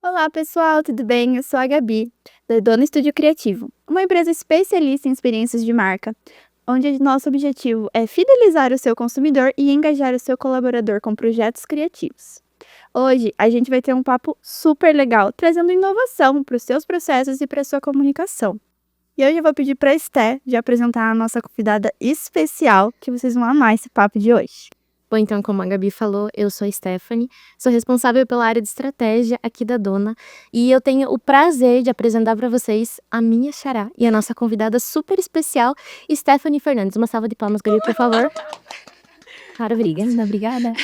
Olá, pessoal, tudo bem? Eu sou a Gabi, da Dona Estúdio Criativo, uma empresa especialista em experiências de marca, onde o nosso objetivo é fidelizar o seu consumidor e engajar o seu colaborador com projetos criativos. Hoje, a gente vai ter um papo super legal, trazendo inovação para os seus processos e para a sua comunicação. E hoje eu vou pedir para a Esté de apresentar a nossa convidada especial, que vocês vão amar esse papo de hoje. Bom, então, como a Gabi falou, eu sou a Stephanie, sou responsável pela área de estratégia aqui da Dona e eu tenho o prazer de apresentar para vocês a minha xará e a nossa convidada super especial, Stephanie Fernandes. Uma salva de palmas, Gabi, por favor. Claro, obrigada.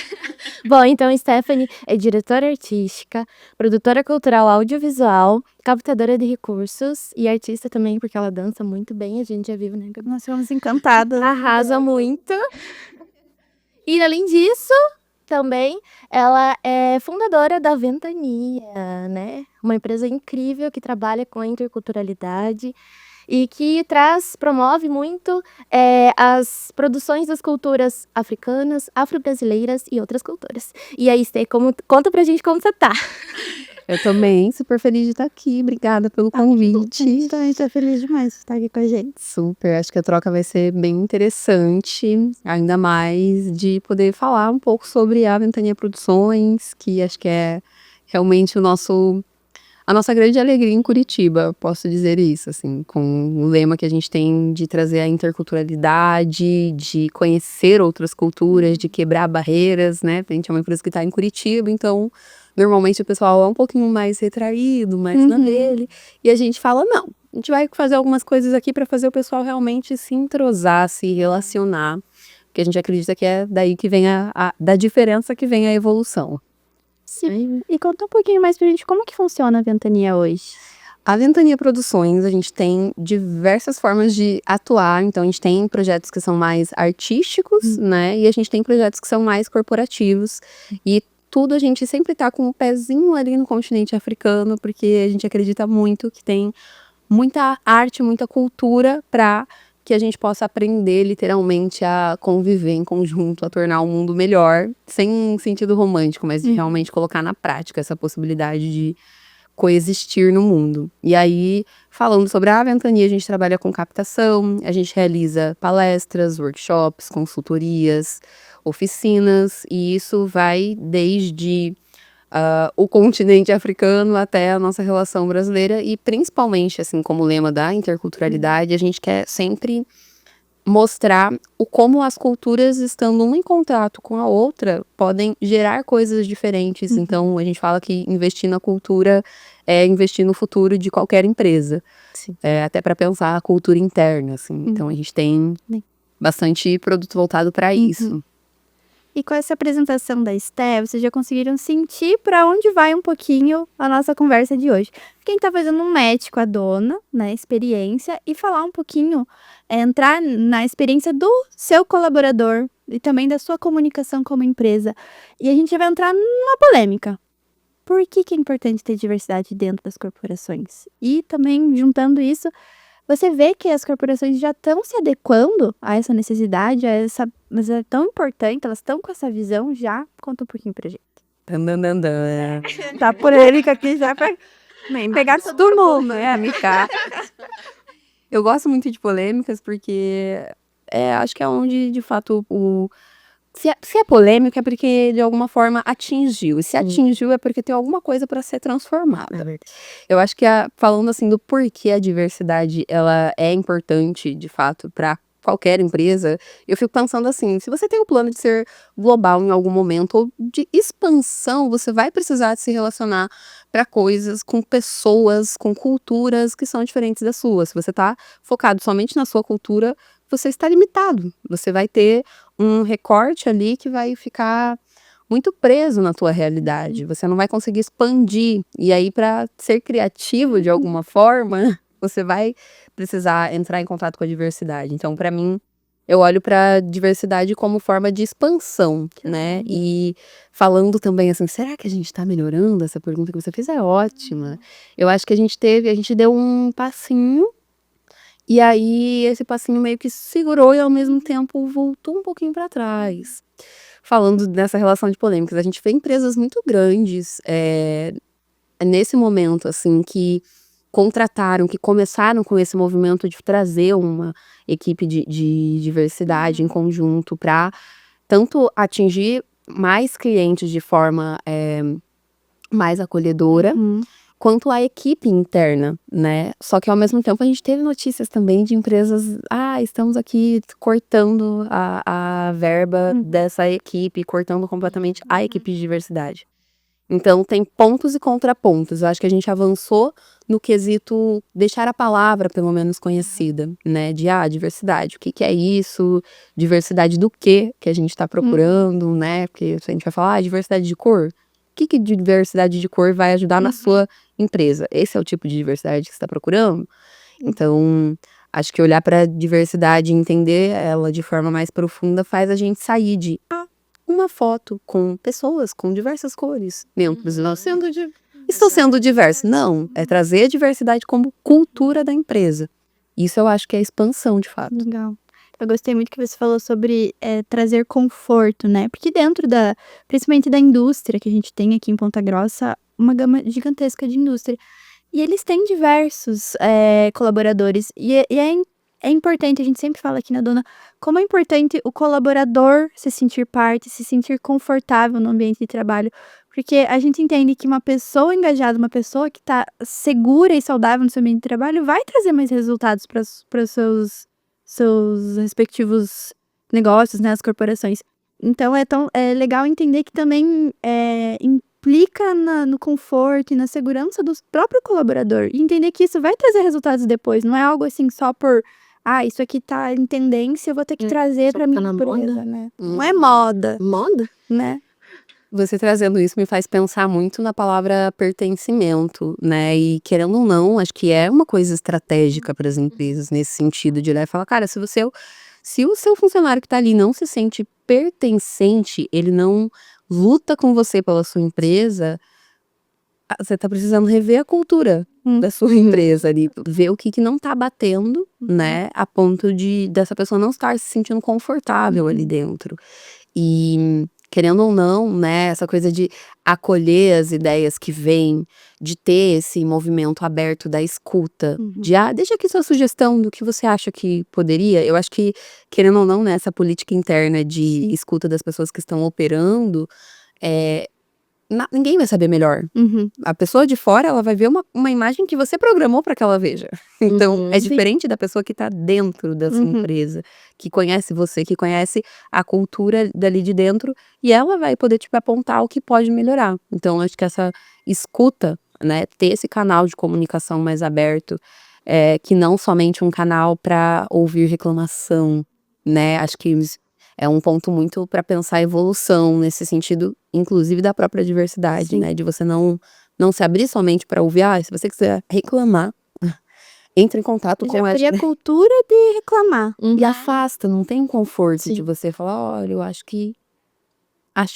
Bom, então, Stephanie é diretora artística, produtora cultural audiovisual, captadora de recursos e artista também, porque ela dança muito bem, a gente já viu, né, Gabi? Nós ficamos encantadas. Arrasa muito. E além disso, também ela é fundadora da Ventania, né? Uma empresa incrível que trabalha com a interculturalidade e que promove muito as produções das culturas africanas, afro-brasileiras e outras culturas. E aí, Stê, conta pra gente como você tá. Eu também, super feliz de estar aqui. Obrigada pelo convite. A gente também está feliz demais de estar aqui com a gente. Super, acho que a troca vai ser bem interessante, ainda mais de poder falar um pouco sobre a Ventania Produções, que acho que é realmente a nossa grande alegria em Curitiba, posso dizer isso, assim, com o lema que a gente tem de trazer a interculturalidade, de conhecer outras culturas, de quebrar barreiras, né? A gente é uma empresa que está em Curitiba, então normalmente o pessoal é um pouquinho mais retraído, mais na dele, e a gente fala, não, a gente vai fazer algumas coisas aqui para fazer o pessoal realmente se entrosar, se relacionar, porque a gente acredita que é daí que vem da diferença que vem a evolução. Sim. E conta um pouquinho mais pra gente como que funciona a Ventania hoje. A Ventania Produções, a gente tem diversas formas de atuar, então a gente tem projetos que são mais artísticos, né, e a gente tem projetos que são mais corporativos, e tudo a gente sempre tá com um pezinho ali no continente africano, porque a gente acredita muito que tem muita arte, muita cultura para que a gente possa aprender literalmente a conviver em conjunto, a tornar o mundo melhor, sem um sentido romântico, mas de realmente colocar na prática essa possibilidade de coexistir no mundo. E aí, falando sobre a Ventania, a gente trabalha com captação, a gente realiza palestras, workshops, consultorias, oficinas, e isso vai desde o continente africano até a nossa relação brasileira e principalmente, assim, como lema da interculturalidade, a gente quer sempre mostrar como as culturas, estando uma em contato com a outra, podem gerar coisas diferentes. Então, a gente fala que investir na cultura é investir no futuro de qualquer empresa. Sim. Até para pensar a cultura interna, assim. Então, a gente tem bastante produto voltado para isso. E com essa apresentação da Esté, vocês já conseguiram sentir para onde vai um pouquinho a nossa conversa de hoje. Quem tá fazendo um match com a dona, né, experiência, e falar um pouquinho, entrar na experiência do seu colaborador e também da sua comunicação como empresa. E a gente vai entrar numa polêmica. Por que é importante ter diversidade dentro das corporações? E também, juntando isso, você vê que as corporações já estão se adequando a essa necessidade, mas é tão importante, elas estão com essa visão já? Conta um pouquinho pra gente. Tandandandã. Tá polêmica aqui já pra pegar todo mundo, né, amiga? Eu gosto muito de polêmicas porque acho que é onde, de fato, se é polêmico é porque de alguma forma atingiu. E se atingiu é porque tem alguma coisa para ser transformada. É verdade. Eu acho que falando assim do porquê a diversidade ela é importante, de fato, para qualquer empresa, eu fico pensando assim, se você tem o plano de ser global em algum momento ou de expansão, você vai precisar de se relacionar para coisas com pessoas, com culturas que são diferentes da sua. Se você está focado somente na sua cultura, você está limitado. Você vai ter um recorte ali que vai ficar muito preso na tua realidade. Você não vai conseguir expandir. E aí, para ser criativo de alguma forma, você vai precisar entrar em contato com a diversidade. Então, para mim, eu olho para a diversidade como forma de expansão, né? E falando também assim, será que a gente está melhorando? Essa pergunta que você fez é ótima. Eu acho que a gente deu um passinho. E aí, esse passinho meio que segurou e ao mesmo tempo voltou um pouquinho para trás. Falando dessa relação de polêmicas, a gente vê empresas muito grandes nesse momento, assim, que contrataram, que começaram com esse movimento de trazer uma equipe de diversidade em conjunto para tanto atingir mais clientes de forma mais acolhedora, quanto a equipe interna, né? Só que ao mesmo tempo a gente teve notícias também de empresas, estamos aqui cortando a verba dessa equipe, cortando completamente a equipe de diversidade. Então tem pontos e contrapontos. Eu acho que a gente avançou no quesito deixar a palavra pelo menos conhecida, né? De diversidade, o que que é isso? Diversidade do que a gente está procurando, né? Porque se a gente vai falar diversidade de cor, o que diversidade de cor vai ajudar na sua empresa? Esse é o tipo de diversidade que você está procurando? Então, acho que olhar para a diversidade e entender ela de forma mais profunda faz a gente sair de uma foto com pessoas com diversas cores dentro do nosso estou sendo diverso. Não, é trazer a diversidade como cultura da empresa. Isso eu acho que é expansão, de fato. Legal. Eu gostei muito que você falou sobre trazer conforto, né? Porque dentro principalmente da indústria que a gente tem aqui em Ponta Grossa, uma gama gigantesca de indústria. E eles têm diversos colaboradores. E é importante, a gente sempre fala aqui na Dona, como é importante o colaborador se sentir parte, se sentir confortável no ambiente de trabalho. Porque a gente entende que uma pessoa engajada, uma pessoa que está segura e saudável no seu ambiente de trabalho, vai trazer mais resultados para os seus respectivos negócios, né, as corporações. Então é legal entender que também implica no conforto e na segurança do próprio colaborador. E entender que isso vai trazer resultados depois. Não é algo assim só por isso aqui tá em tendência, eu vou ter que trazer só pra tá minha na moda. empresa, né? Não é moda, Moda? né? Você trazendo isso me faz pensar muito na palavra pertencimento, né? E querendo ou não, acho que é uma coisa estratégica para as empresas nesse sentido de olhar e falar, cara, se o seu funcionário que está ali não se sente pertencente, ele não luta com você pela sua empresa, você está precisando rever a cultura da sua empresa ali, ver o que não está batendo, né? A ponto dessa pessoa não estar se sentindo confortável ali dentro. E querendo ou não, né, essa coisa de acolher as ideias que vêm, de ter esse movimento aberto da escuta, de deixa aqui sua sugestão do que você acha que poderia. Eu acho que, querendo ou não, né, essa política interna de escuta das pessoas que estão operando, ninguém vai saber melhor. A pessoa de fora, ela vai ver uma imagem que você programou para que ela veja. Então, é diferente da pessoa que está dentro da sua empresa, que conhece você, que conhece a cultura dali de dentro, e ela vai poder, tipo, apontar o que pode melhorar. Então, acho que essa escuta, né, ter esse canal de comunicação mais aberto, que não somente um canal para ouvir reclamação, né, acho que é um ponto muito para pensar a evolução nesse sentido, inclusive da própria diversidade, né? De você não se abrir somente para ouvir. Se você quiser reclamar, entre em contato com Já cria a cultura de reclamar. e afasta, não tem conforto de você falar, olha, eu acho que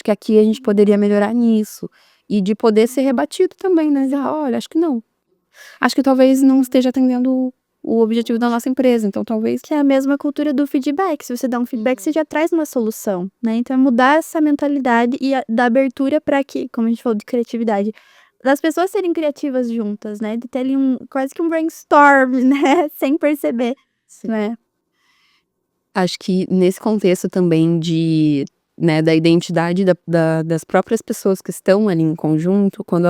aqui a gente poderia melhorar nisso. E de poder ser rebatido também, né? Olha, acho que não. Acho que talvez não esteja atendendo o objetivo da nossa empresa, então talvez... Que é a mesma cultura do feedback. Se você dá um feedback, você já traz uma solução, né? Então é mudar essa mentalidade e da abertura para que, como a gente falou de criatividade, das pessoas serem criativas juntas, né? De terem quase que um brainstorm, né? Sem perceber, né? Acho que nesse contexto também né, da identidade das próprias pessoas que estão ali em conjunto, quando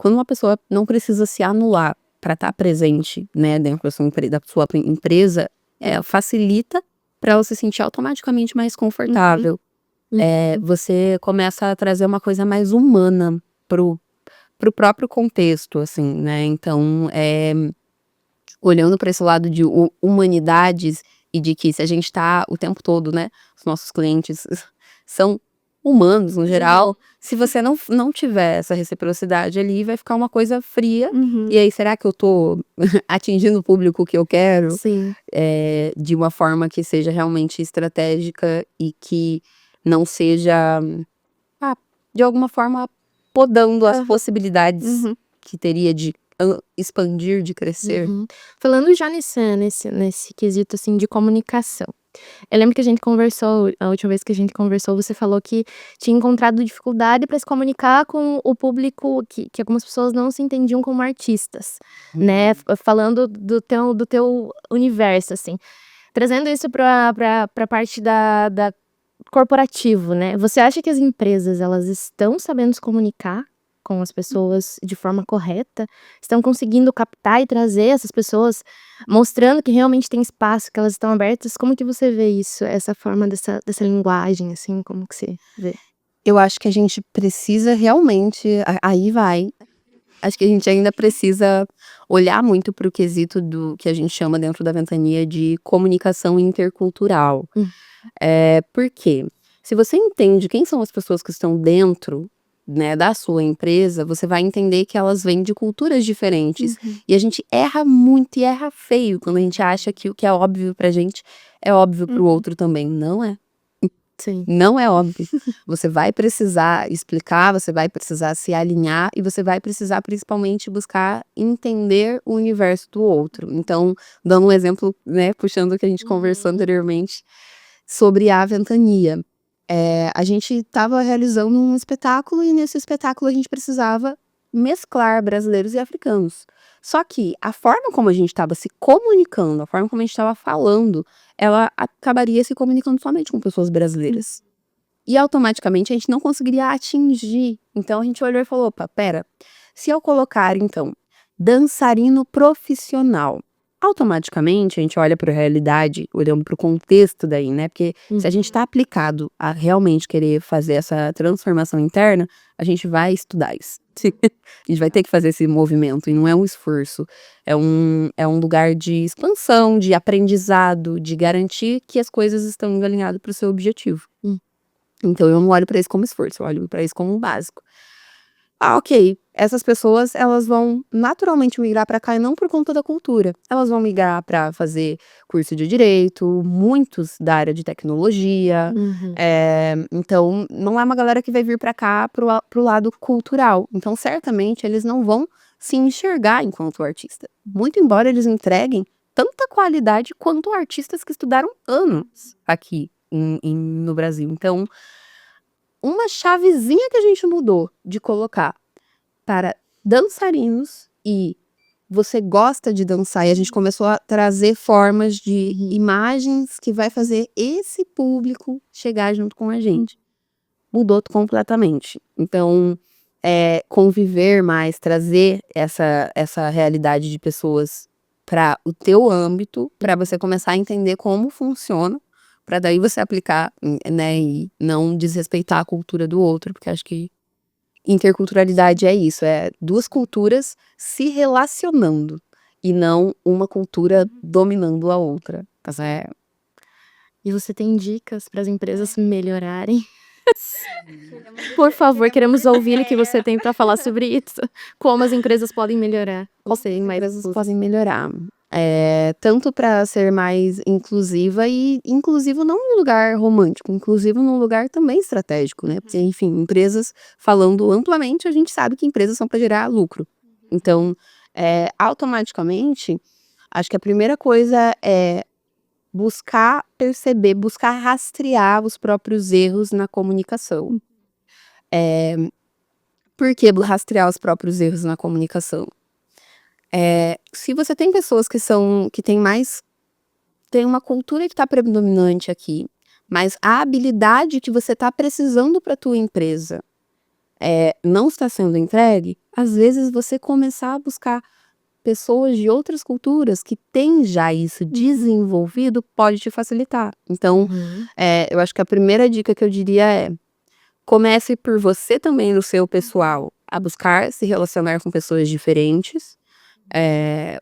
uma pessoa não precisa se anular para estar presente, né, dentro da sua empresa, facilita para ela se sentir automaticamente mais confortável. Você começa a trazer uma coisa mais humana pro próprio contexto, assim, né? Então, olhando para esse lado de humanidades e de que se a gente está o tempo todo, né, os nossos clientes são humanos no geral, se você não tiver essa reciprocidade ali, vai ficar uma coisa fria. E aí, será que eu tô atingindo o público que eu quero? Sim. De uma forma que seja realmente estratégica e que não seja, de alguma forma, podando as possibilidades que teria de expandir, de crescer. Uhum. Falando já nesse quesito, assim, de comunicação. Eu lembro que a última vez que a gente conversou, você falou que tinha encontrado dificuldade para se comunicar com o público, que algumas pessoas não se entendiam como artistas, né? Falando do teu universo, assim. Trazendo isso para a parte da corporativo, né? Você acha que as empresas, elas estão sabendo se comunicar com as pessoas de forma correta? Estão conseguindo captar e trazer essas pessoas, mostrando que realmente tem espaço, que elas estão abertas? Como que você vê isso, essa forma dessa linguagem, assim, como que você vê? Eu acho que a gente precisa realmente, aí vai, acho que a gente ainda precisa olhar muito para o quesito do que a gente chama dentro da Ventania de comunicação intercultural. Por quê? Se você entende quem são as pessoas que estão dentro, né, da sua empresa, você vai entender que elas vêm de culturas diferentes. E a gente erra muito e erra feio quando a gente acha que o que é óbvio pra gente é óbvio pro outro também. Não é. Sim. Não é óbvio. Você vai precisar explicar, você vai precisar se alinhar e você vai precisar principalmente buscar entender o universo do outro. Então, dando um exemplo, né, puxando o que a gente conversou anteriormente sobre a Ventania. A gente estava realizando um espetáculo e nesse espetáculo a gente precisava mesclar brasileiros e africanos. Só que a forma como a gente estava se comunicando, a forma como a gente estava falando, ela acabaria se comunicando somente com pessoas brasileiras. E automaticamente a gente não conseguiria atingir. Então a gente olhou e falou, opa, pera, se eu colocar então dançarino profissional, automaticamente a gente olha para a realidade, olhando para o contexto daí, né? Porque se a gente está aplicado a realmente querer fazer essa transformação interna, a gente vai estudar isso. A gente vai ter que fazer esse movimento, e não é um esforço, é um lugar de expansão, de aprendizado, de garantir que as coisas estão indo alinhadas para o seu objetivo. Então eu não olho para isso como esforço, eu olho para isso como um básico. Ok, essas pessoas, elas vão naturalmente migrar para cá e não por conta da cultura. Elas vão migrar para fazer curso de direito, muitos da área de tecnologia. Então, não é uma galera que vai vir para cá pro lado cultural. Então, certamente, eles não vão se enxergar enquanto artista. Muito embora eles entreguem tanta qualidade quanto artistas que estudaram anos aqui no Brasil. Então, uma chavezinha que a gente mudou de colocar para dançarinos e você gosta de dançar e a gente começou a trazer formas de imagens que vai fazer esse público chegar junto com a gente. Mudou completamente. Então, conviver mais, trazer essa realidade de pessoas para o teu âmbito, para você começar a entender como funciona, para daí você aplicar, né, e não desrespeitar a cultura do outro, porque acho que interculturalidade é isso, é duas culturas se relacionando e não uma cultura dominando a outra. E você tem dicas para as empresas melhorarem? Por favor, queremos ouvir o que você tem para falar sobre isso. Como as empresas podem melhorar? As empresas podem melhorar. Tanto para ser mais inclusiva e inclusivo não num lugar romântico, inclusivo num lugar também estratégico, né? Porque, enfim, empresas, falando amplamente, a gente sabe que empresas são para gerar lucro. Então, automaticamente, acho que a primeira coisa é buscar perceber, buscar rastrear os próprios erros na comunicação. Por que rastrear os próprios erros na comunicação? Se você tem pessoas que tem uma cultura que está predominante aqui, mas a habilidade que você está precisando para a tua empresa não está sendo entregue, às vezes você começar a buscar pessoas de outras culturas que têm já isso desenvolvido pode te facilitar. Então, eu acho que a primeira dica que eu diria é: comece por você também no seu pessoal a buscar se relacionar com pessoas diferentes,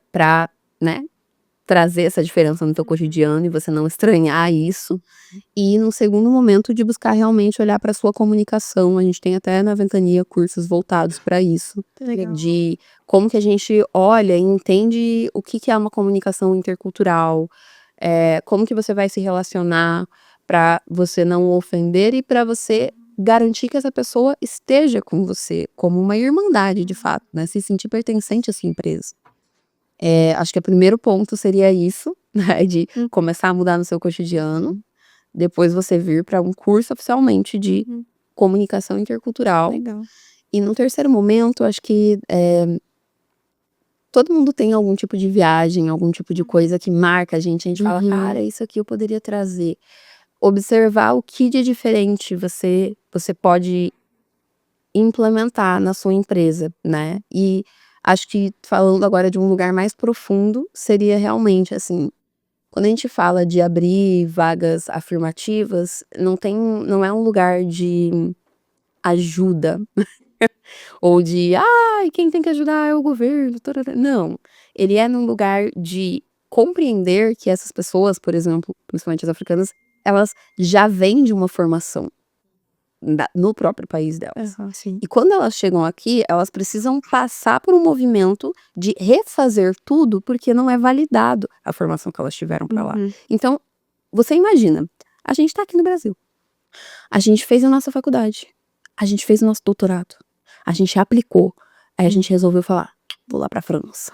para, né, trazer essa diferença no teu cotidiano e você não estranhar isso. E no segundo momento de buscar realmente olhar para sua comunicação. A gente tem até na Ventania cursos voltados para isso. De como que a gente olha e entende o que é uma comunicação intercultural, como que você vai se relacionar para você não ofender e para você garantir que essa pessoa esteja com você como uma irmandade, de fato, né? Se sentir pertencente à sua empresa. Acho que o primeiro ponto seria isso, né? De começar a mudar no seu cotidiano. Depois você vir para um curso oficialmente de comunicação intercultural. Legal. E no terceiro momento, acho que todo mundo tem algum tipo de viagem, algum tipo de coisa que marca a gente fala, cara, isso aqui eu poderia trazer. Observar o que de diferente você pode implementar na sua empresa, né? E acho que falando agora de um lugar mais profundo, seria realmente assim, quando a gente fala de abrir vagas afirmativas, não é um lugar de ajuda, ou de, quem tem que ajudar é o governo, tarará. Não, ele é num lugar de compreender que essas pessoas, por exemplo, principalmente as africanas, elas já vêm de uma formação no próprio país delas. Sim. E quando elas chegam aqui, elas precisam passar por um movimento de refazer tudo, porque não é validado a formação que elas tiveram para lá. Então, você imagina, a gente tá aqui no Brasil, a gente fez a nossa faculdade, a gente fez o nosso doutorado, a gente aplicou, aí a gente resolveu falar, vou lá pra França.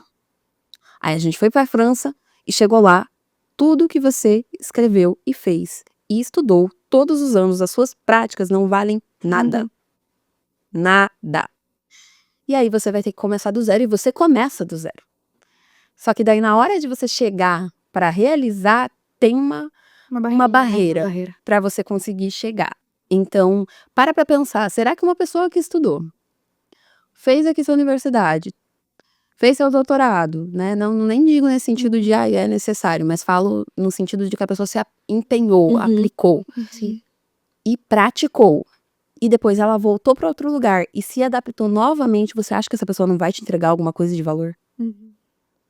Aí a gente foi pra França e chegou lá, tudo que você escreveu e fez e estudou todos os anos, as suas práticas não valem nada. Nada. E aí você vai ter que começar do zero e você começa do zero. Só que daí na hora de você chegar para realizar, tem uma barreira para você conseguir chegar. Então, para pensar, será que uma pessoa que estudou, fez aqui sua universidade, fez seu doutorado, né? Não, nem digo nesse sentido de, é necessário, mas falo no sentido de que a pessoa se empenhou, aplicou e praticou. E depois ela voltou para outro lugar e se adaptou novamente, você acha que essa pessoa não vai te entregar alguma coisa de valor?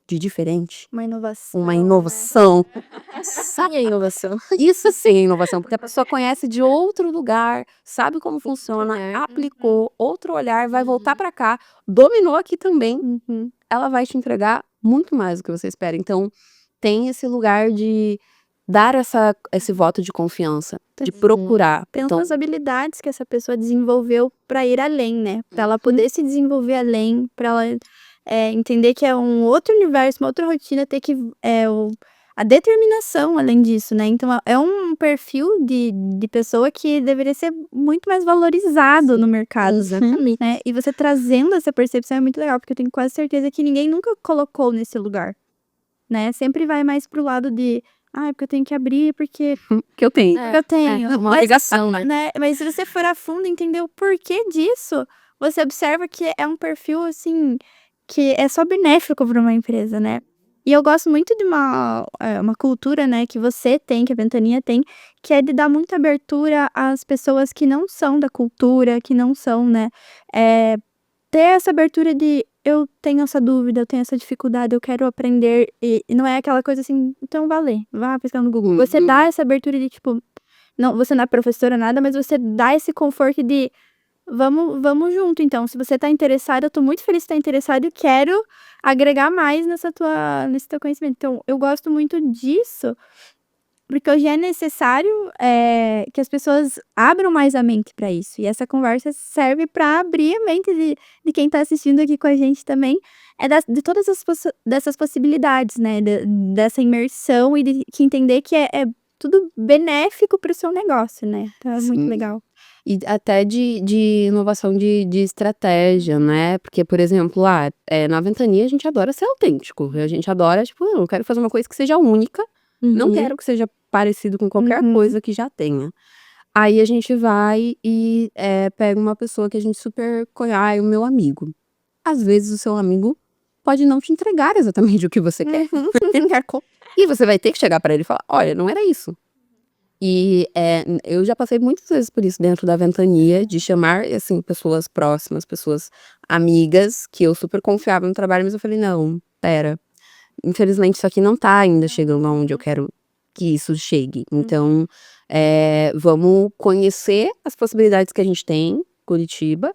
De diferente? Uma inovação. Uma inovação. Sabe a inovação? Isso sim é inovação, porque a pessoa conhece de outro lugar, sabe como funciona, aplicou, outro olhar, vai voltar para cá, dominou aqui também, ela vai te entregar muito mais do que você espera. Então, tem esse lugar de dar esse voto de confiança, de procurar. Pensa Então, nas habilidades que essa pessoa desenvolveu para ir além, né? Para ela poder se desenvolver além, para ela entender que é um outro universo, uma outra rotina, ter que a determinação além disso, né? Então é um perfil de pessoa que deveria ser muito mais valorizado no mercado. Exatamente. Né? E você trazendo essa percepção é muito legal, porque eu tenho quase certeza que ninguém nunca colocou nesse lugar, né? Sempre vai mais pro lado de, porque eu tenho que abrir, porque que eu tenho. eu tenho. Uma obrigação, né? Mas se você for a fundo e entender o porquê disso, você observa que é um perfil, assim, que é só benéfico para uma empresa, né? E eu gosto muito de uma cultura, né, que você tem, que a Ventania tem, que é de dar muita abertura às pessoas que não são da cultura, que não são, né, ter essa abertura de eu tenho essa dúvida, eu tenho essa dificuldade, eu quero aprender, e não é aquela coisa assim, então vá pesquisar no Google. Você dá essa abertura de, tipo, não, você não é professora nada, mas você dá esse conforto de vamos junto, então. Se você tá interessado, eu tô muito feliz de estar interessado e quero agregar mais nesse teu conhecimento. Então, eu gosto muito disso, porque hoje é necessário que as pessoas abram mais a mente para isso. E essa conversa serve para abrir a mente de quem tá assistindo aqui com a gente também, de todas dessas possibilidades, né? Dessa imersão e de que entender que é tudo benéfico para o seu negócio, né? Então, é muito legal. E até de inovação de estratégia, né? Porque, por exemplo, na Ventania a gente adora ser autêntico. A gente adora, tipo, eu quero fazer uma coisa que seja única. Não quero que seja parecido com qualquer coisa que já tenha. Aí a gente vai e pega uma pessoa que a gente super conhece, o meu amigo. Às vezes o seu amigo pode não te entregar exatamente o que você quer. E você vai ter que chegar para ele e falar, olha, não era isso. E eu já passei muitas vezes por isso dentro da Ventania, de chamar, assim, pessoas próximas, pessoas amigas, que eu super confiava no trabalho, mas eu falei, não, pera, infelizmente isso aqui não tá ainda chegando aonde eu quero que isso chegue. Então, vamos conhecer as possibilidades que a gente tem, Curitiba,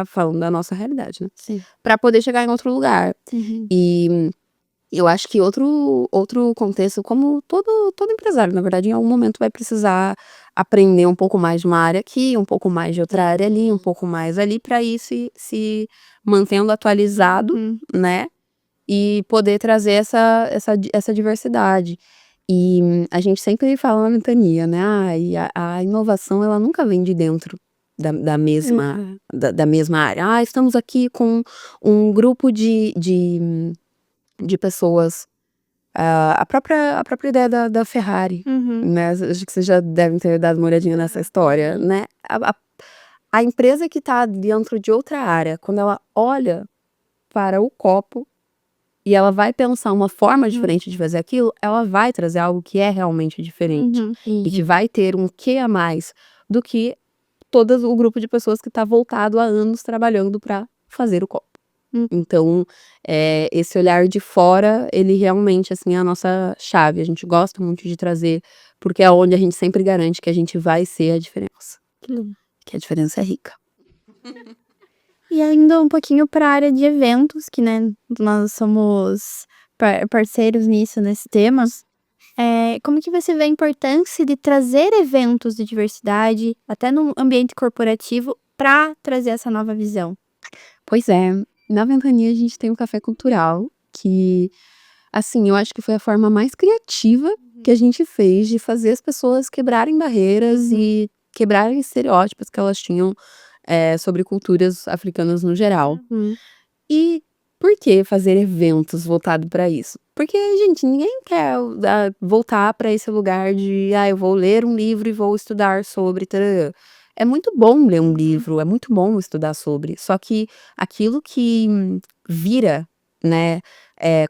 falando da nossa realidade, né? Sim. Pra poder chegar em outro lugar. E Eu acho que outro contexto, como todo empresário, na verdade, em algum momento vai precisar aprender um pouco mais de uma área aqui, um pouco mais de outra área ali, um pouco mais ali, para ir se mantendo atualizado, Uhum. né? E poder trazer essa diversidade. E a gente sempre fala na ventania, né? E a inovação, ela nunca vem de dentro da mesma, Uhum. da mesma área. Estamos aqui com um grupo de pessoas. A própria ideia da Ferrari, Uhum. né? Acho que vocês já devem ter dado uma olhadinha nessa história, né? A empresa que está dentro de outra área, quando ela olha para o copo e ela vai pensar uma forma diferente de fazer aquilo, ela vai trazer algo que é realmente diferente. Uhum. E que vai ter um quê a mais do que todo o grupo de pessoas que está voltado há anos trabalhando para fazer o copo. Então, esse olhar de fora, ele realmente, assim, é a nossa chave. A gente gosta muito de trazer, porque é onde a gente sempre garante que a gente vai ser a diferença. Que a diferença é rica. E ainda um pouquinho para a área de eventos, que, né, nós somos parceiros nisso, nesse tema. Como que você vê a importância de trazer eventos de diversidade, até no ambiente corporativo, para trazer essa nova visão? Pois é, na Ventania a gente tem um café cultural, que, assim, eu acho que foi a forma mais criativa que a gente fez de fazer as pessoas quebrarem barreiras e quebrarem estereótipos que elas tinham sobre culturas africanas no geral. E por que fazer eventos voltados para isso? Porque, gente, ninguém quer voltar para esse lugar de, eu vou ler um livro e vou estudar sobre. Tarará. É muito bom ler um livro, é muito bom estudar sobre. Só que aquilo que vira, né,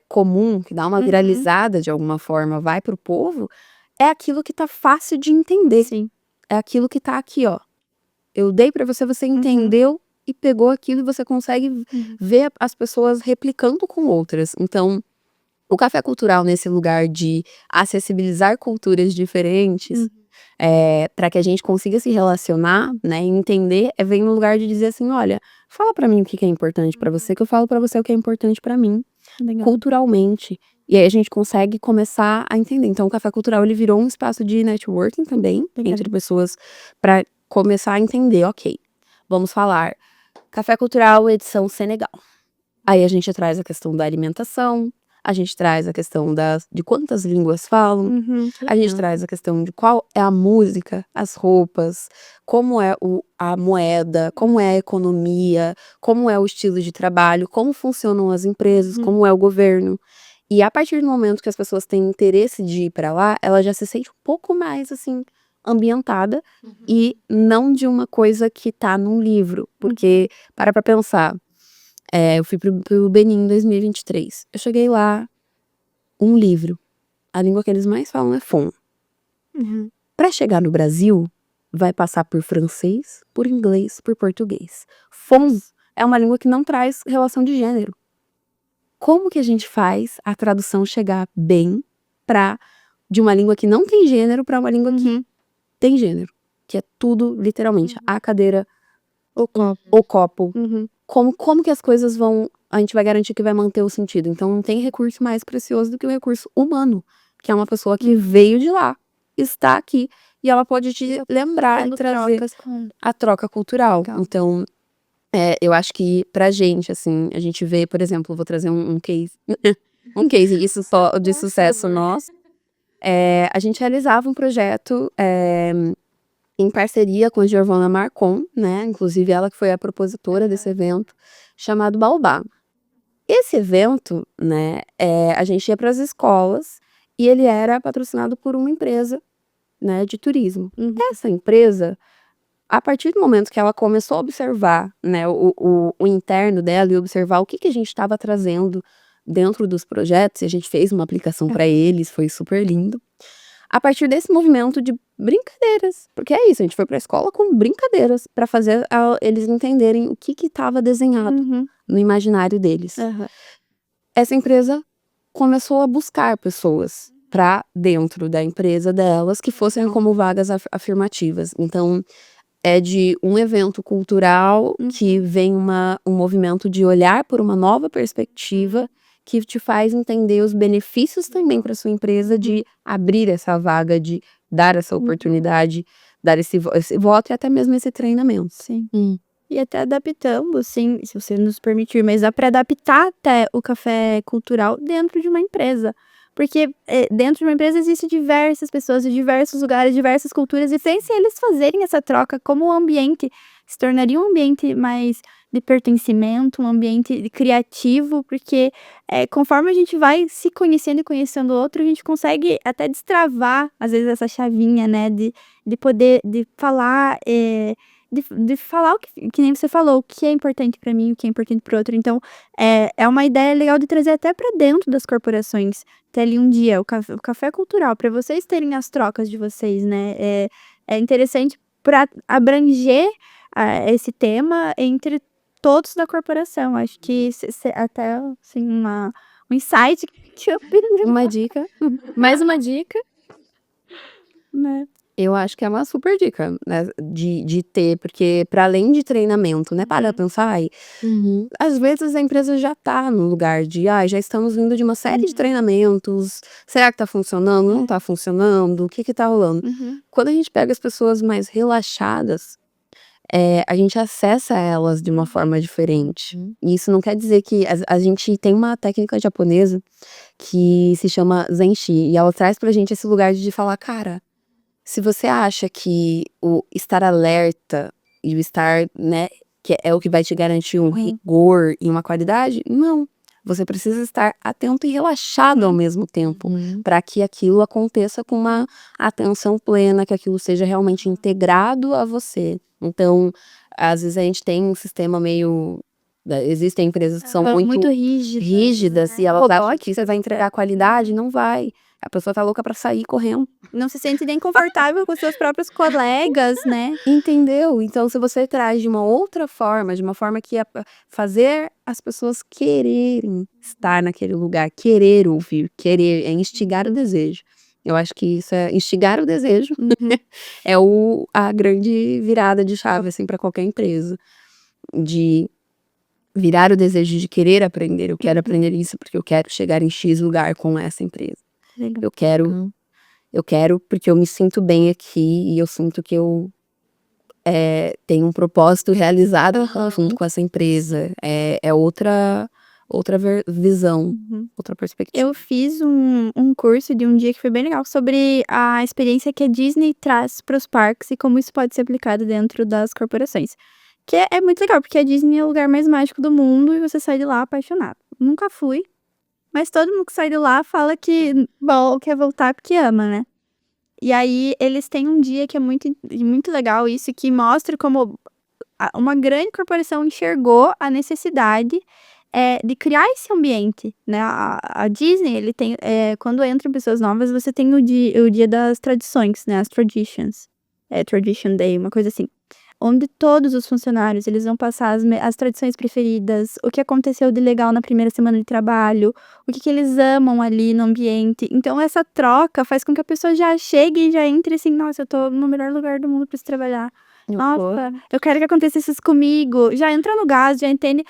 comum, que dá uma viralizada de alguma forma, vai pro povo, é aquilo que tá fácil de entender. Sim. É aquilo que tá aqui, ó. Eu dei pra você, você entendeu e pegou aquilo e você consegue ver as pessoas replicando com outras. Então, o café cultural nesse lugar de acessibilizar culturas diferentes, para que a gente consiga se relacionar, né, e entender, vem no lugar de dizer assim, olha, fala pra mim o que é importante pra você, que eu falo pra você o que é importante pra mim, Legal. culturalmente. E aí a gente consegue começar a entender. Então, o café cultural, ele virou um espaço de networking também, Legal. entre pessoas, pra começar a entender, ok, vamos falar café cultural edição Senegal. Aí a gente traz a questão da alimentação, a gente traz a questão de quantas línguas falam, a gente traz a questão de qual é a música, as roupas, como é a moeda, como é a economia, como é o estilo de trabalho, como funcionam as empresas, como é o governo. E a partir do momento que as pessoas têm interesse de ir para lá, ela já se sente um pouco mais, assim, ambientada e não de uma coisa que tá num livro. Porque, para pra pensar, eu fui pro Benin em 2023. Eu cheguei lá, um livro. A língua que eles mais falam é Fon. Para chegar no Brasil, vai passar por francês, por inglês, por português. Fon é uma língua que não traz relação de gênero. Como que a gente faz a tradução chegar bem de uma língua que não tem gênero para uma língua que tem gênero? Que é tudo, literalmente, a cadeira, o copo. Como que as coisas a gente vai garantir que vai manter o sentido? Então, não tem recurso mais precioso do que o recurso humano, que é uma pessoa que veio de lá, está aqui, e ela pode te lembrar e trazer a troca cultural. Legal. Então, eu acho que pra gente, assim, a gente vê, por exemplo, vou trazer um case, um case isso só de sucesso nosso. A gente realizava um projeto em parceria com a Giovanna Marcon, né? Inclusive ela que foi a propositora desse evento, chamado Baobá. Esse evento, né, a gente ia para as escolas e ele era patrocinado por uma empresa, né, de turismo. Essa empresa, a partir do momento que ela começou a observar, né, o interno dela e observar o que a gente estava trazendo dentro dos projetos, e a gente fez uma aplicação para eles, foi super lindo. A partir desse movimento de brincadeiras, porque é isso, a gente foi para a escola com brincadeiras para fazer eles entenderem o que estava desenhado no imaginário deles. Essa empresa começou a buscar pessoas para dentro da empresa delas que fossem como vagas afirmativas. Então, é de um evento cultural que vem um movimento de olhar por uma nova perspectiva que te faz entender os benefícios também para sua empresa de abrir essa vaga, de dar essa oportunidade, dar esse voto e até mesmo esse treinamento. Sim. E até adaptando, sim, se você nos permitir, mas dá para adaptar até o café cultural dentro de uma empresa. Porque dentro de uma empresa existem diversas pessoas de diversos lugares, diversas culturas, e sem se eles fazerem essa troca, como o ambiente se tornaria um ambiente mais de pertencimento, um ambiente criativo, porque conforme a gente vai se conhecendo e conhecendo o outro, a gente consegue até destravar, às vezes, essa chavinha, né, de poder, de falar... De falar o que nem você falou, o que é importante para mim, o que é importante para o outro. Então, é uma ideia legal de trazer até para dentro das corporações. Ter ali um dia, o café cultural, para vocês terem as trocas de vocês, né? É interessante para abranger esse tema entre todos da corporação. Acho que até, assim, um insight que eu Uma dica, Mais uma dica. né? eu acho que é uma super dica, né, de ter, porque para além de treinamento, né, para pensar, ai, às vezes a empresa já tá no lugar de, já estamos vindo de uma série de treinamentos, será que tá funcionando, não tá funcionando, o que tá rolando? Quando a gente pega as pessoas mais relaxadas, a gente acessa elas de uma forma diferente. E isso não quer dizer que a gente tem uma técnica japonesa que se chama Zenshi, e ela traz pra gente esse lugar de falar, cara, se você acha que o estar alerta e o estar, né, que é o que vai te garantir um rigor e uma qualidade, não. Você precisa estar atento e relaxado ao mesmo tempo, para que aquilo aconteça com uma atenção plena, que aquilo seja realmente integrado a você. Então, às vezes a gente tem um sistema meio... Existem empresas que são muito rígidas, e elas acham que você vai entregar qualidade, não vai. A pessoa tá louca pra sair correndo. Não se sente nem confortável com seus próprios colegas, né? Entendeu? Então, se você traz de uma outra forma, de uma forma que é fazer as pessoas quererem estar naquele lugar, querer ouvir, querer, instigar o desejo. Eu acho que isso é instigar o desejo, é a grande virada de chave, assim, para qualquer empresa. De virar o desejo de querer aprender. Eu quero aprender isso porque eu quero chegar em X lugar com essa empresa. Eu quero porque eu me sinto bem aqui e eu sinto que eu tenho um propósito realizado junto com essa empresa. É outra visão, outra perspectiva. Eu fiz um curso de um dia que foi bem legal sobre a experiência que a Disney traz para os parques e como isso pode ser aplicado dentro das corporações. Que é muito legal, porque a Disney é o lugar mais mágico do mundo e você sai de lá apaixonado. Nunca fui, mas todo mundo que sai de lá fala que quer voltar porque ama, né? E aí eles têm um dia que é muito legal isso, que mostra como uma grande corporação enxergou a necessidade de criar esse ambiente, né? A Disney, ele tem, quando entram pessoas novas, você tem o dia das tradições, né? As traditions. Tradition Day, uma coisa assim. Onde todos os funcionários, eles vão passar as tradições preferidas, o que aconteceu de legal na primeira semana de trabalho, o que eles amam ali no ambiente. Então, essa troca faz com que a pessoa já chegue e já entre assim, nossa, eu tô no melhor lugar do mundo pra se trabalhar. Nossa, eu quero que aconteça isso comigo. Já entra no gás, já entende.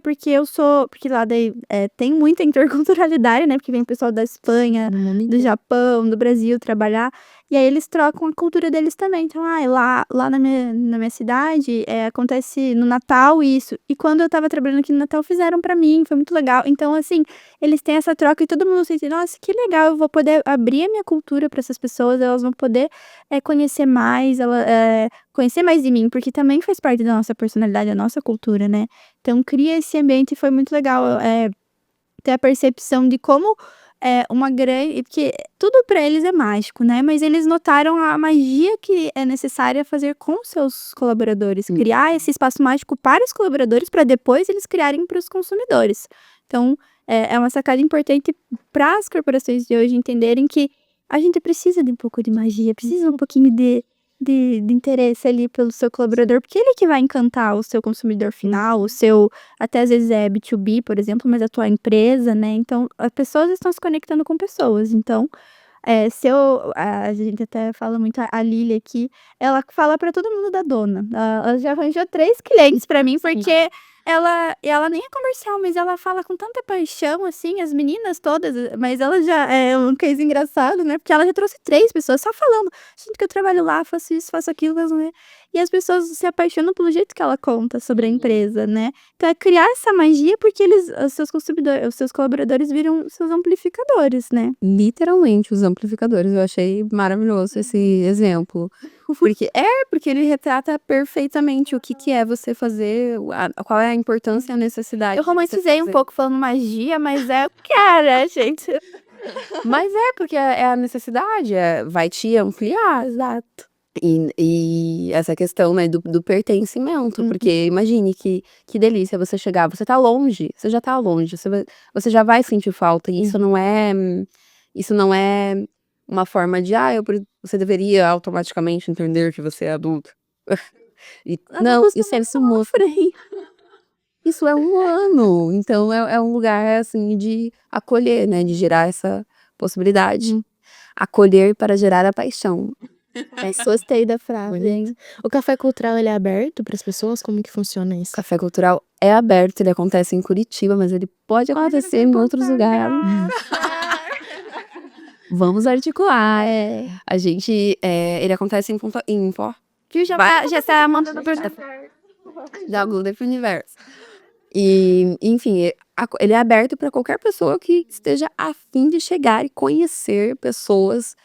Porque eu sou... Porque lá daí tem muita interculturalidade, né? Porque vem pessoal da Espanha, do Japão, do Brasil trabalhar. E aí eles trocam a cultura deles também. Então, lá na minha cidade, acontece no Natal isso. E quando eu tava trabalhando aqui no Natal, fizeram pra mim. Foi muito legal. Então, assim, eles têm essa troca e todo mundo sente, nossa, que legal. Eu vou poder abrir a minha cultura pra essas pessoas. Elas vão poder conhecer mais, conhecer mais de mim. Porque também faz parte da nossa personalidade, da nossa cultura, né? Então, cria esse ambiente e foi muito legal ter a percepção de como... uma grande... Porque tudo pra eles é mágico, né? Mas eles notaram a magia que é necessária fazer com seus colaboradores. Criar esse espaço mágico para os colaboradores, para depois eles criarem para os consumidores. Então, é uma sacada importante para as corporações de hoje entenderem que a gente precisa de um pouco de magia, precisa um pouquinho de interesse ali pelo seu colaborador, porque ele que vai encantar o seu consumidor final, o seu, até às vezes é B2B, por exemplo, mas a tua empresa, né? Então, as pessoas estão se conectando com pessoas. Então, a gente até fala muito, a Lili aqui, ela fala pra todo mundo da dona. Ela já arranjou 3 clientes pra mim, porque ela nem é comercial, mas ela fala com tanta paixão, assim, as meninas todas, mas ela já é um case engraçado, né, porque ela já trouxe 3 pessoas só falando: "Gente, que eu trabalho lá, faço isso, faço aquilo, mas não é", e as pessoas se apaixonam pelo jeito que ela conta sobre a empresa, né. Então é criar essa magia, porque os seus colaboradores viram seus amplificadores, né. Literalmente, os amplificadores. Eu achei maravilhoso esse exemplo. Porque ele retrata perfeitamente o que é você fazer, qual é a importância e a necessidade Eu de você romantizei um fazer. pouco falando magia, mas é o que é, né, gente. Mas porque é a necessidade, vai te ampliar, exato. E essa questão, né, do pertencimento, porque imagine que delícia você chegar, você tá longe, você já tá longe, você já vai sentir falta, e isso não é uma forma de: "Ah, você deveria automaticamente entender que você é adulto". Não, isso é isso é humano, então é um lugar, assim, de acolher, né, de gerar essa possibilidade. Acolher para gerar a paixão. Gostei da frase, hein. Bonito. O café cultural, ele é aberto para as pessoas? Como que funciona O isso? Café Cultural é aberto, ele acontece em Curitiba, mas ele pode acontecer em outros lugares. Vamos articular. A gente, ele acontece em Viu, já tá mandando pra da Gluda pro Universo. E, enfim, ele é aberto para qualquer pessoa que esteja a fim de chegar e conhecer pessoas,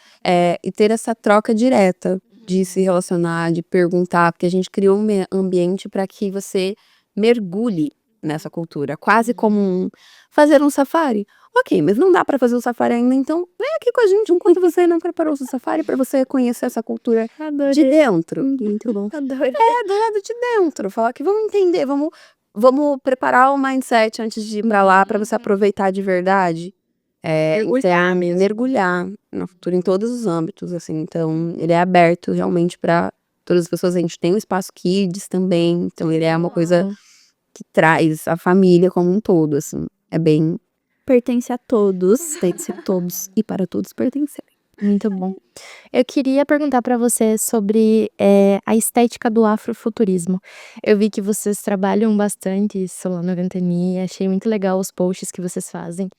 e ter essa troca direta, de se relacionar, de perguntar, porque a gente criou um ambiente para que você mergulhe nessa cultura, quase como fazer um safari. Ok, mas não dá para fazer o safari ainda, então vem aqui com a gente enquanto você não preparou o seu safari para você conhecer essa cultura de Adorei, dentro. Muito bom. adorei. Do lado de dentro, falar que vamos entender, vamos preparar o mindset antes de ir pra lá, pra você aproveitar de verdade. Mergulhar mesmo. Mergulhar na cultura em todos os âmbitos, assim, então ele é aberto realmente pra todas as pessoas. A gente tem o espaço kids também, então ele é uma coisa que traz a família como um todo, assim, é bem Pertence a todos. pertence a todos e para todos pertencer. Muito bom. Eu queria perguntar para você sobre, a estética do afrofuturismo. Eu vi que vocês trabalham bastante isso lá na Ventania, achei muito legal os posts que vocês fazem.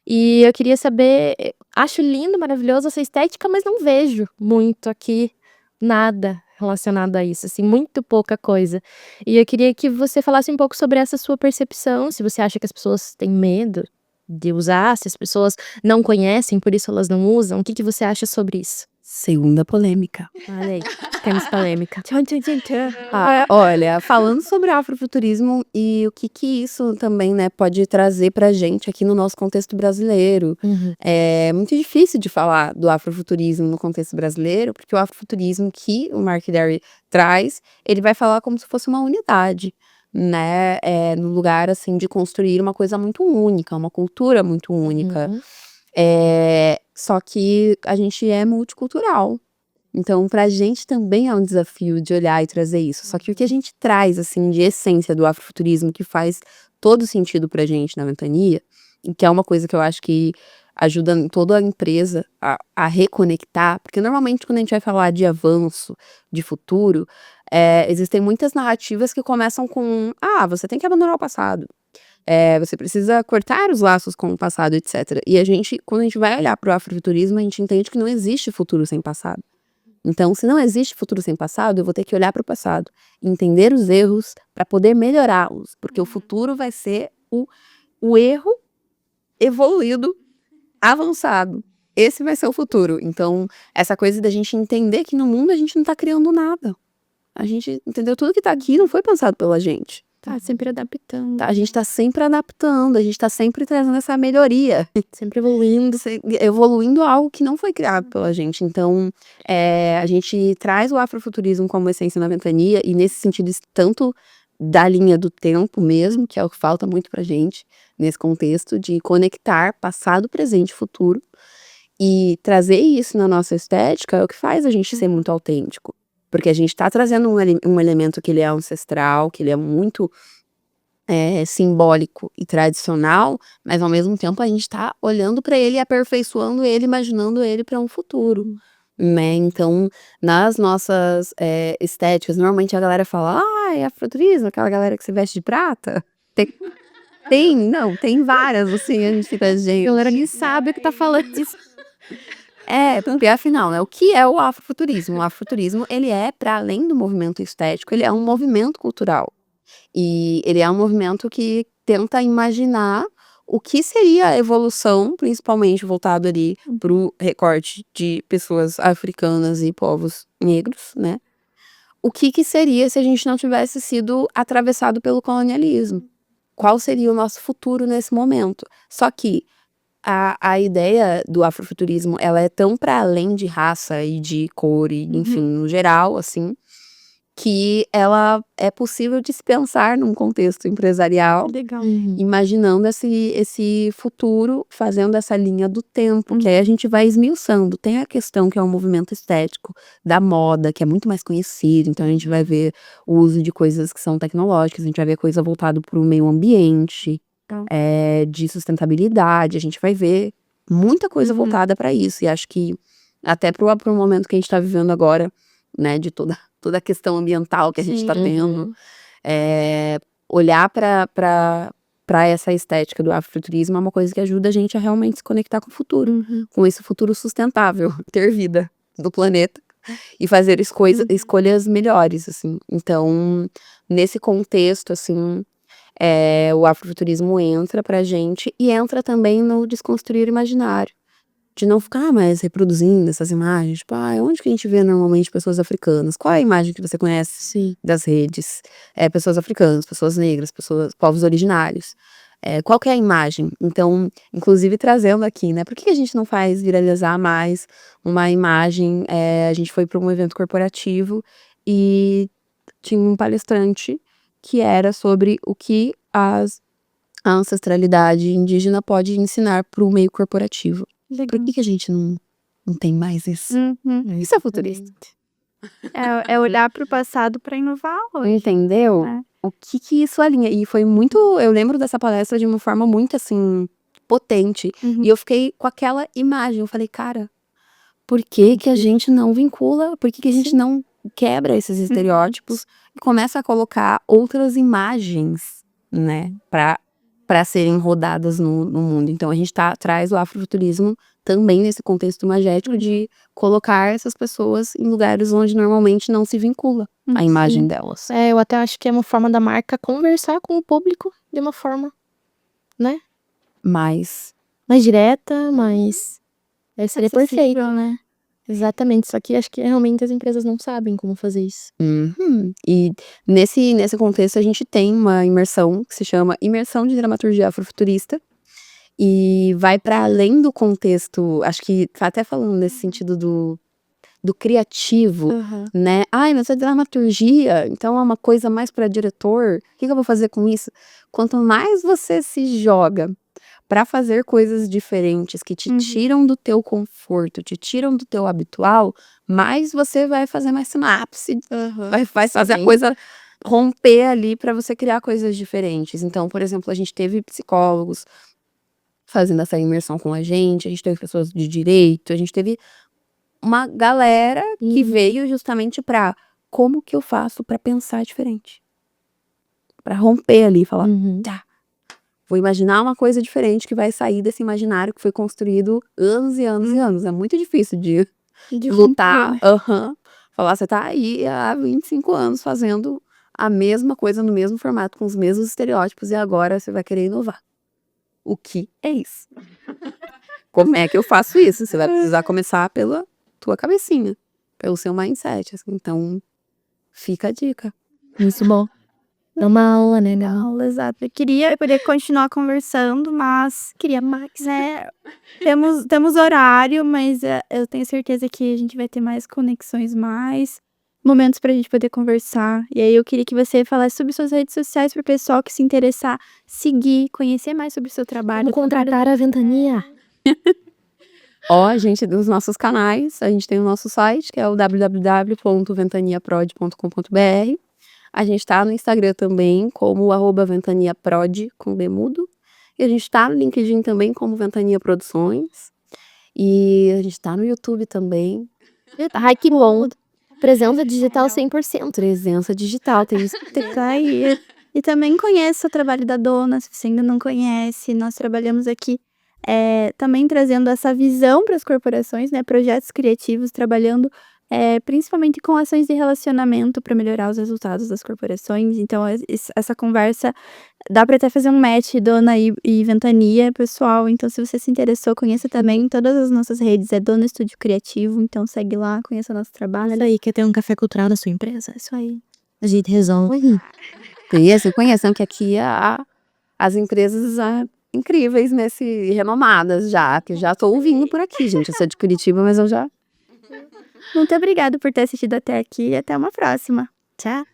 E eu queria saber, acho lindo, maravilhoso essa estética, mas não vejo muito aqui nada relacionado a isso, assim, muito pouca coisa. E eu queria que você falasse um pouco sobre essa sua percepção, se você acha que as pessoas têm medo de usar, se as pessoas não conhecem, por isso elas não usam, o que que você acha sobre isso? Segunda polêmica. Olha aí, temos polêmica. Tchan, tchan, tchan, tchan. Olha, falando sobre afrofuturismo e o que isso também, né, pode trazer pra gente aqui no nosso contexto brasileiro. Uhum. É muito difícil de falar do afrofuturismo no contexto brasileiro, porque o afrofuturismo que o Mark Derry traz, ele vai falar como se fosse uma unidade, né, no lugar, assim, de construir uma coisa muito única, uma cultura muito única. Uhum. Só que a gente é multicultural. Então, pra gente também é um desafio de olhar e trazer isso. Só que o que a gente traz, assim, de essência do afrofuturismo, que faz todo sentido pra gente na Ventania, e que é uma coisa que eu acho que ajuda toda a empresa a reconectar, porque normalmente quando a gente vai falar de avanço, de futuro, existem muitas narrativas que começam com: ah, você tem que abandonar o passado. Você precisa cortar os laços com o passado, etc. E quando a gente vai olhar pro afrofuturismo, a gente entende que não existe futuro sem passado. Então, se não existe futuro sem passado, eu vou ter que olhar para o passado, entender os erros para poder melhorá-los, porque o futuro vai ser o erro evoluído, avançado. Esse vai ser o futuro. Então, essa coisa da gente entender que no mundo a gente não tá criando nada. A gente entendeu, tudo que tá aqui não foi pensado pela gente. Tá sempre adaptando. A gente tá sempre adaptando, a gente tá sempre trazendo essa melhoria. Sempre evoluindo. Evoluindo algo que não foi criado pela gente. Então, a gente traz o afrofuturismo como essência na Ventania, e nesse sentido, tanto da linha do tempo mesmo, que é o que falta muito pra gente, nesse contexto de conectar passado, presente e futuro, e trazer isso na nossa estética é o que faz a gente ser muito autêntico. Porque a gente tá trazendo um elemento que ele é ancestral, que ele é muito simbólico e tradicional, mas ao mesmo tempo a gente tá olhando pra ele, aperfeiçoando ele, imaginando ele pra um futuro, né. Então, nas nossas estéticas, normalmente a galera fala: "Ah, é afrofuturismo, aquela galera que se veste de prata". Tem várias, assim, a gente fica, A gente. galera nem sabe o que tá falando disso. Porque afinal, né, o que é o afrofuturismo? O afrofuturismo, ele é, para além do movimento estético, ele é um movimento cultural. E ele é um movimento que tenta imaginar o que seria a evolução, principalmente voltado ali pro recorte de pessoas africanas e povos negros, né? O que seria se a gente não tivesse sido atravessado pelo colonialismo? Qual seria o nosso futuro nesse momento? Só que a ideia do afrofuturismo, ela é tão para além de raça e de cor e, enfim, no geral, assim, que ela é possível de se pensar num contexto empresarial, Legal. imaginando esse futuro, fazendo essa linha do tempo, que aí a gente vai esmiuçando. Tem a questão que é um movimento estético da moda, que é muito mais conhecido, então a gente vai ver o uso de coisas que são tecnológicas, a gente vai ver coisa voltada para o meio ambiente, Tá. de sustentabilidade, a gente vai ver muita coisa voltada para isso, e acho que até pro momento que a gente está vivendo agora, né, de toda a questão ambiental que a gente está tendo, olhar para essa estética do afrofuturismo é uma coisa que ajuda a gente a realmente se conectar com o futuro, com esse futuro sustentável, ter vida no planeta e fazer escolhas melhores, assim. Então, nesse contexto, assim, o afrofuturismo entra pra gente e entra também no desconstruir o imaginário. De não ficar mais reproduzindo essas imagens, tipo, onde que a gente vê normalmente pessoas africanas? Qual é a imagem que você conhece das redes? Pessoas africanas, pessoas negras, povos originários. Qual que é a imagem? Então, inclusive trazendo aqui, né? Por que a gente não faz viralizar mais uma imagem? A gente foi para um evento corporativo e tinha um palestrante que era sobre o que a ancestralidade indígena pode ensinar para o meio corporativo. Legal. Por que a gente não tem mais isso? Isso é futurista. É olhar para o passado para inovar hoje. Entendeu? O que isso alinha? E foi muito. Eu lembro dessa palestra de uma forma muito assim, potente. E eu fiquei com aquela imagem. Eu falei, cara, por que a gente não vincula? Por que a gente não quebra esses estereótipos e começa a colocar outras imagens, né, para serem rodadas no mundo? Então a gente traz o afrofuturismo também nesse contexto imagético de colocar essas pessoas em lugares onde normalmente não se vincula a imagem delas. Eu até acho que é uma forma da marca conversar com o público de uma forma, né? Mais direta, mais... seria perfeito. Né? Exatamente, só que acho que realmente as empresas não sabem como fazer isso. E nesse contexto a gente tem uma imersão que se chama Imersão de Dramaturgia Afrofuturista e vai para além do contexto, acho que até falando nesse sentido do criativo, né? Mas é dramaturgia, então é uma coisa mais para diretor, o que eu vou fazer com isso? Quanto mais você se joga para fazer coisas diferentes que te tiram do teu conforto, te tiram do teu habitual, mais você vai fazer mais sinapse, vai fazer a coisa romper ali para você criar coisas diferentes. Então, por exemplo, a gente teve psicólogos fazendo essa imersão com a gente teve pessoas de direito, a gente teve uma galera que veio justamente para como que eu faço para pensar diferente, para romper ali e falar, tá. Vou imaginar uma coisa diferente que vai sair desse imaginário que foi construído anos e anos e anos. É muito difícil de lutar. Falar, você tá aí há 25 anos fazendo a mesma coisa no mesmo formato, com os mesmos estereótipos, e agora você vai querer inovar. O que é isso? Como é que eu faço isso? Você vai precisar começar pela tua cabecinha, pelo seu mindset. Assim. Então, fica a dica. Isso, bom. Dá uma aula, né? Exato. Eu queria poder continuar conversando, mas Queria mais. né, temos horário, mas eu tenho certeza que a gente vai ter mais conexões, mais momentos pra gente poder conversar. E aí eu queria que você falasse sobre suas redes sociais pro pessoal que se interessar, seguir, conhecer mais sobre o seu trabalho. Como contratar a Ventania. Gente, dos nossos canais, a gente tem o nosso site, que é o www.ventaniaprod.com.br. A gente tá no Instagram também, como @ventaniaprod, com B mudo. E a gente tá no LinkedIn também, como Ventania Produções. E a gente tá no YouTube também. Ai, que bom. Presença digital 100%. Presença digital, tem isso. Tá aí. E também conheça o trabalho da Dona, se você ainda não conhece. Nós trabalhamos aqui também trazendo essa visão para as corporações, né? Projetos criativos, trabalhando principalmente com ações de relacionamento para melhorar os resultados das corporações. Então, essa conversa dá para até fazer um match, Dona e Ventania, pessoal. Então, se você se interessou, conheça também todas as nossas redes. É Dona Estúdio Criativo, então segue lá, conheça nosso trabalho. Isso aí, quer ter um café cultural na sua empresa? Isso aí. A gente resolve. Conheçam que aqui as empresas incríveis renomadas já, que já tô ouvindo por aqui, gente. Eu sou de Curitiba, mas eu já... Muito obrigada por ter assistido até aqui e até uma próxima. Tchau.